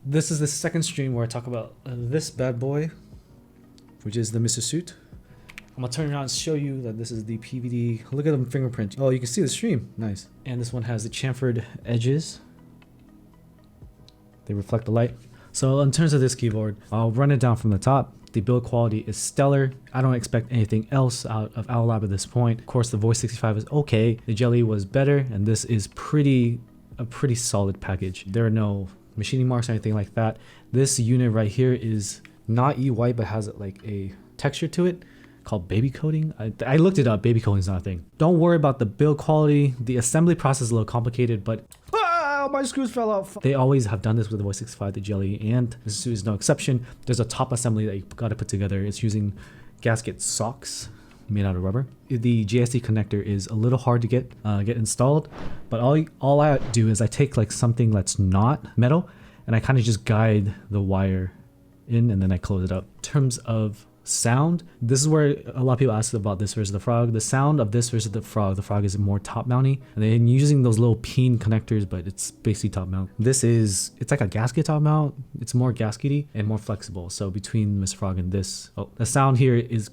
This is the second stream where I talk about this bad boy, which is the Mr. Suit. I'm gonna turn around and show you that this is the PVD. Look at the fingerprint. Oh, you can see the stream. Nice. And this one has the chamfered edges. They reflect the light. So in terms of this keyboard, I'll run it down from the top. The build quality is stellar. I don't expect anything else out of Owlstabs at this point. Of course, the Voice 65 is okay. The Jelly was better, and this is a pretty solid package. There are no machining marks or anything like that. This unit right here is not E-white, but has like a texture to it called baby coating. I looked it up. Baby coating is not a thing. Don't worry about the build quality. The assembly process is a little complicated, but my screws fell out. They always have done this with the Voice 65, the Jelly, and this suit is no exception. There's a top assembly that you got to put together. It's using gasket socks made out of rubber. The JST connector is a little hard to get installed, but all I do is I take like something that's not metal and I kind of just guide the wire in and then I close it up. In terms of sound, this is where a lot of people ask about this versus the Frog. The sound of this versus the Frog is more top mounty, and they're using those little peen connectors, but it's basically top mount. It's like a gasket top mount. It's more gaskety and more flexible. So between Mr. Frog and this, the sound here is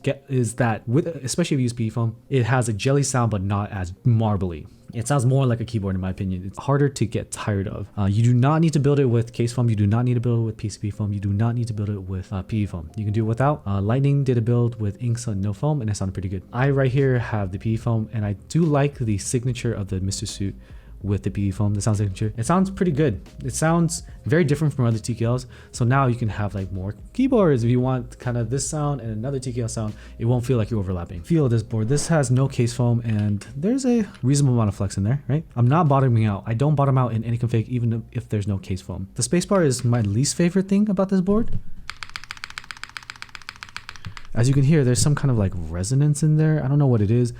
that especially if you use PE foam, it has a jelly sound but not as marbly. It sounds more like a keyboard in my opinion. It's harder to get tired of. You do not need to build it with case foam. You do not need to build it with PCB foam. You do not need to build it with PE foam. You can do it without. Lightning did a build with inks and no foam and it sounded pretty good. I right here have the PE foam and I do like the signature of the Mr. Suit with the PE foam, the sound signature. It sounds pretty good. It sounds very different from other TKLs. So now you can have like more keyboards if you want kind of this sound and another TKL sound. It won't feel like you're overlapping. Feel of this board. This has no case foam and there's a reasonable amount of flex in there, right? I'm not bottoming out. I don't bottom out in any config even if there's no case foam. The spacebar is my least favorite thing about this board. As you can hear, there's some kind of like resonance in there. I don't know what it is.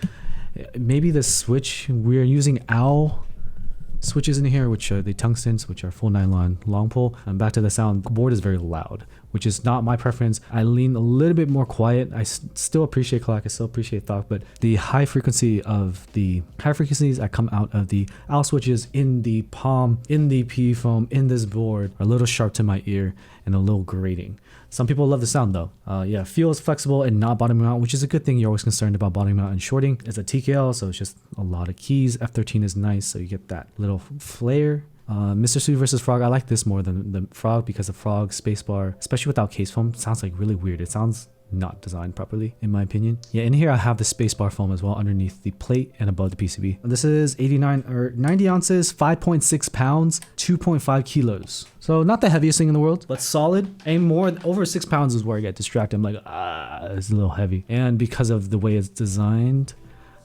Maybe the switch. We're using Owlswitches in here, which are the Tungstens, which are full nylon long pull. And back to the sound, the board is very loud, which is not my preference. I lean a little bit more quiet. I still appreciate clack, I still appreciate thought, but the high frequencies that come out of the Owlswitches in the palm, in the PE foam, in this board are a little sharp to my ear and a little grating. Some people love the sound though. Yeah, feels flexible and not bottoming out, which is a good thing. You're always concerned about bottoming out and shorting. It's a TKL, so it's just a lot of keys. F13 is nice, so you get that little flare. Mr. Suit versus Frog, I like this more than the Frog because the Frog spacebar, especially without case foam, sounds like really weird. It sounds not designed properly in my opinion. Yeah, in here I have the spacebar foam as well underneath the plate and above the PCB. This is 90 ounces, 5.6 pounds, 2.5 kilos. So not the heaviest thing in the world, but solid. And more over 6 pounds is where I get distracted. I'm like, it's a little heavy. And because of the way it's designed,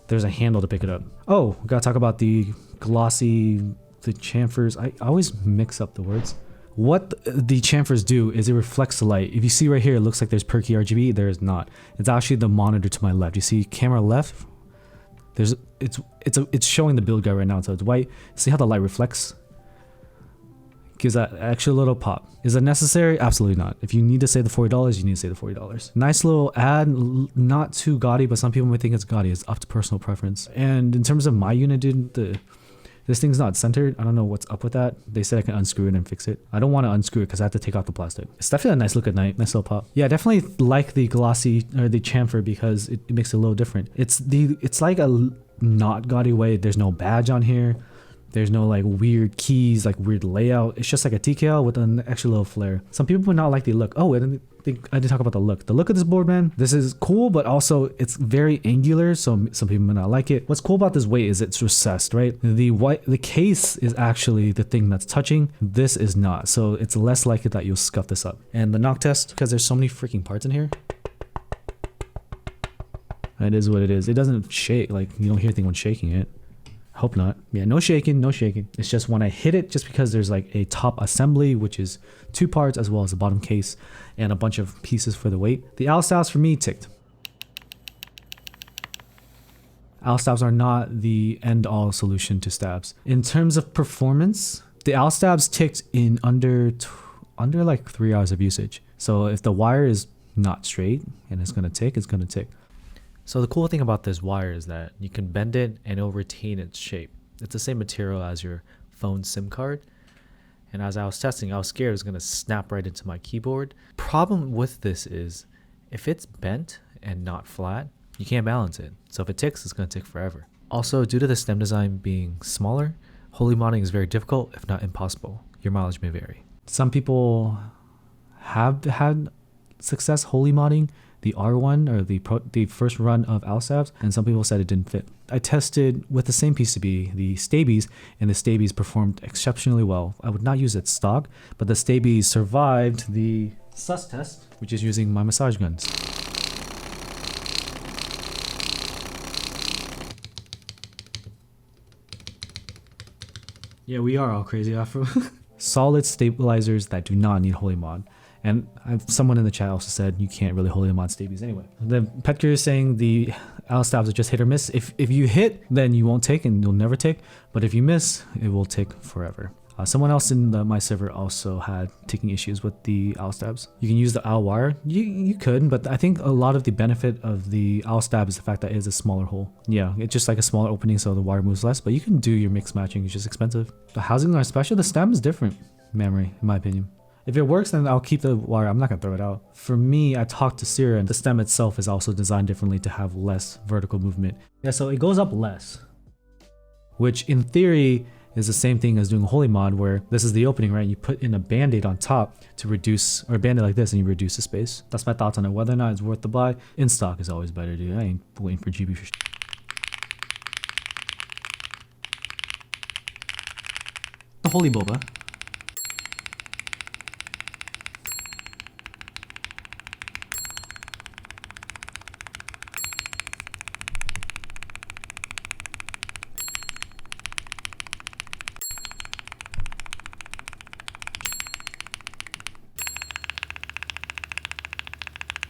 there's a handle to pick it up. Oh, we gotta talk about the glossy, the chamfers. I always mix up the words. What the chamfers do is it reflects the light. If you see right here, it looks like there's perky RGB. There is not. It's actually the monitor to my left. You see camera left. It's showing the build guide right now, so it's white. See how the light reflects? Gives that extra little pop. Is it necessary? Absolutely not. If you need to save the $40, you need to save the $40. Nice little ad, not too gaudy, but some people might think it's gaudy. It's up to personal preference. And in terms of my unit, dude, this thing's not centered. I don't know what's up with that. They said I can unscrew it and fix it. I don't want to unscrew it because I have to take off the plastic. It's definitely a nice look at night. Nice little pop. Yeah, I definitely like the glossy or the chamfer because it makes it a little different. It's like a not gaudy way. There's no badge on here. There's no like weird keys, like weird layout. It's just like a TKL with an extra little flare. Some people would not like the look. Oh, I didn't talk about the look. The look of this board, man. This is cool, but also it's very angular, so some people might not like it. What's cool about this weight is it's recessed, right? The case is actually the thing that's touching. This is not, so it's less likely that you'll scuff this up. And the knock test, because there's so many freaking parts in here. It is what it is. It doesn't shake, like you don't hear anything when shaking it. Hope not. Yeah, no shaking, no shaking. It's just when I hit it, just because there's like a top assembly, which is 2 parts, as well as the bottom case and a bunch of pieces for the weight. The Owlstabs for me ticked. Owlstabs are not the end-all solution to stabs. In terms of performance, the Owlstabs ticked in under like 3 hours of usage. So if the wire is not straight and it's gonna tick, it's gonna tick. So the cool thing about this wire is that you can bend it and it'll retain its shape. It's the same material as your phone SIM card. and as I was testing, I was scared it was going to snap right into my keyboard. Problem with this is if it's bent and not flat, you can't balance it. So if it ticks, it's going to tick forever. Also, due to the stem design being smaller, holee modding is very difficult, if not impossible. Your mileage may vary. Some people have had success holee modding the R1 or the first run of Owlstabs, and some people said it didn't fit. I tested with the same PCB, the Stabies, and the Stabies performed exceptionally well. I would not use it stock, but the Stabies survived the sus test, which is using my massage guns. Yeah, we are all crazy after. Solid stabilizers that do not need holee mod. And someone in the chat also said you can't really holee mod Stabies anyway. The Petker is saying the Owlstabs are just hit or miss. If you hit, then you won't tick and you'll never tick. But if you miss, it will tick forever. Someone else in my server also had ticking issues with the Owlstabs. You can use the owl wire. You could, but I think a lot of the benefit of the Owlstab is the fact that it is a smaller hole. Yeah, it's just like a smaller opening so the wire moves less, but you can do your mix matching, it's just expensive. The housings are special, the stem is different memory, in my opinion. If it works, then I'll keep the wire. I'm not going to throw it out. For me, I talked to Sierra, and the stem itself is also designed differently to have less vertical movement. Yeah, so it goes up less, which in theory is the same thing as doing a holee mod, where this is the opening, right? You put in a band-aid on top to reduce, or a band-aid like this, and you reduce the space. That's my thoughts on it. Whether or not it's worth the buy, in stock is always better, dude. I ain't waiting for GB for the holee boba.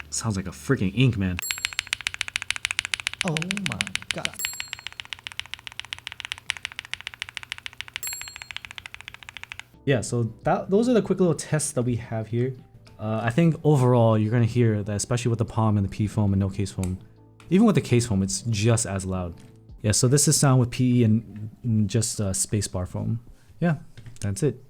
Sounds like a freaking ink, man. Oh my god. Yeah, so those are the quick little tests that we have here. I think overall you're gonna hear that, especially with the palm and the P foam and no case foam. Even with the case foam, it's just as loud. Yeah, so this is sound with PE and just spacebar foam. Yeah, that's it.